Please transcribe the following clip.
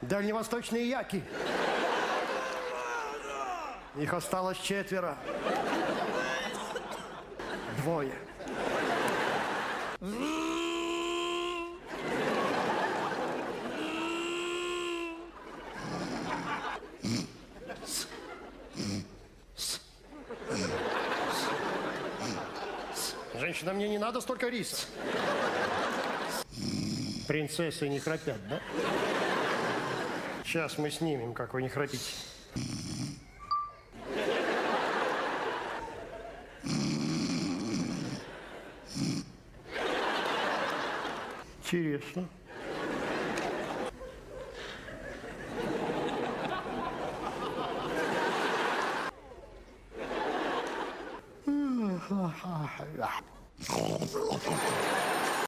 Дальневосточные яки. Их осталось 4. 2. Женщина, мне не надо столько риса. Принцессы не храпят, да? Сейчас мы снимем, как вы не храпите. Интересно.